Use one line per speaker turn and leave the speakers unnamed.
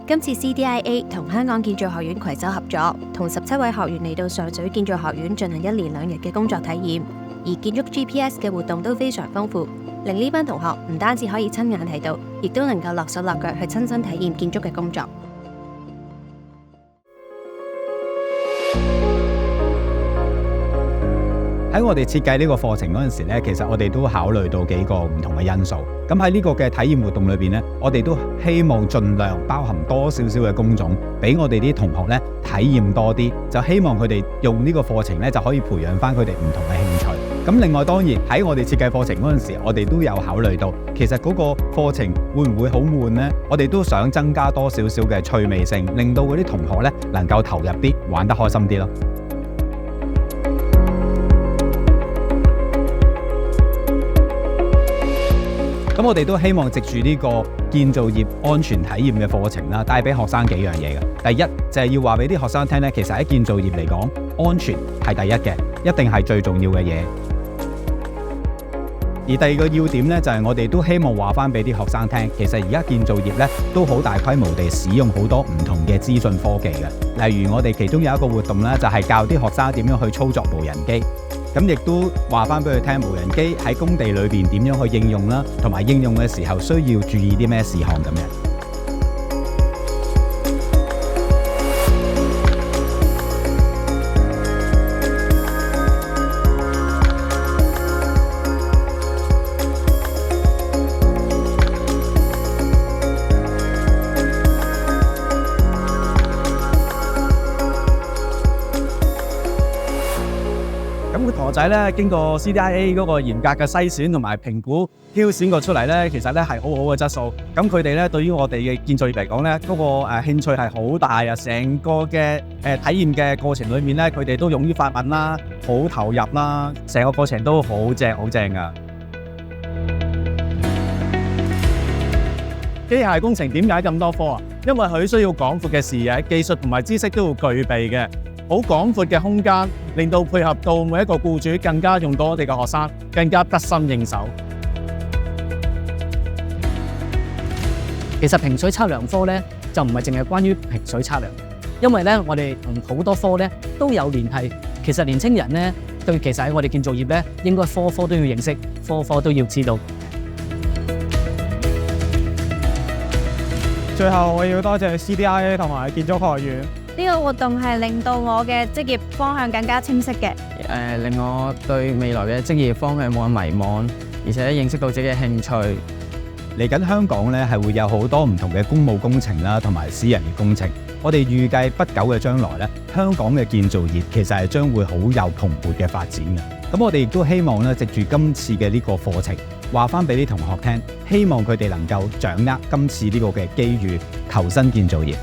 今次 CDIA 同香港建造學院攜手合作，同17位學員嚟到上水建造學院進行1連2日嘅工作體驗，而建築 GPS 嘅活動都非常豐富，令呢班同學唔單止可以親眼睇到，亦都能夠落手落腳去親身體驗建築嘅工作。
喺我哋設計呢個課程嗰陣時咧，其實我哋都考慮到幾個唔同嘅因素。咁喺呢個嘅體驗活動裏邊咧，我哋都希望盡量包含多少少嘅工種，俾我哋啲同學咧體驗多啲，就希望佢哋用呢個課程咧就可以培養翻佢哋唔同嘅興趣。咁另外當然喺我哋設計課程嗰陣時，我哋都有考慮到，其實嗰個課程會唔會好悶呢？我哋都想增加多少少嘅趣味性，令到嗰啲同學咧能夠投入啲，玩得開心啲咯。咁我哋都希望藉住呢個建造業安全體驗嘅課程啦，帶俾學生幾樣嘢嘅。第一就係要話俾啲學生聽咧，其實喺建造業嚟講，安全係第一嘅，一定係最重要嘅嘢。而第二個要點咧，就係我哋都希望話翻俾啲學生聽，其實而家建造業咧都好大規模地使用好多唔同嘅資訊科技嘅。例如我哋其中有一個活動咧，就係教啲學生點樣去操作無人機。咁亦都話翻俾佢聽，無人機喺工地裏邊點樣去應用啦，同埋應用嘅時候需要注意啲咩事項咁樣。
同學仔咧經過 CDIA 嗰個嚴格嘅篩選同埋評估挑選過出嚟咧，其實咧係好好嘅質素。咁佢哋咧對於我哋嘅建造業嚟講咧，嗰個興趣係好大啊！成個嘅體驗嘅過程裏面咧，佢哋都勇於發問啦，好投入啦，成個過程都好正好正噶。機械工程點解咁多科啊？因為佢需要廣闊嘅視野、技術同埋知識都要具備嘅。好廣闊嘅空間，令到配合到每一個僱主更加用到我哋嘅學生，更加得心應手。
其實萍水測量科咧就唔係淨係關於萍水測量，因為咧我哋同好多科咧都有聯繫。其實年青人咧對其實喺我哋建造業咧，應該科科都要認識，科科都要知道。
最後我要多謝 CDIA 同埋建築學院。
呢個活動係令到我嘅職業方向更加清晰嘅，
令我對未來嘅職業方向冇咁迷茫，而且認識到自己嘅興趣。
嚟緊香港咧係會有好多唔同嘅公務工程啦，同埋私人嘅工程。我哋預計不久嘅將來咧，香港嘅建造業其實係將會好有蓬勃嘅發展嘅。咁我哋亦都希望咧，藉住今次嘅呢個課程，話翻俾啲同學聽，希望佢哋能夠掌握今次呢個嘅機遇，投身建造業。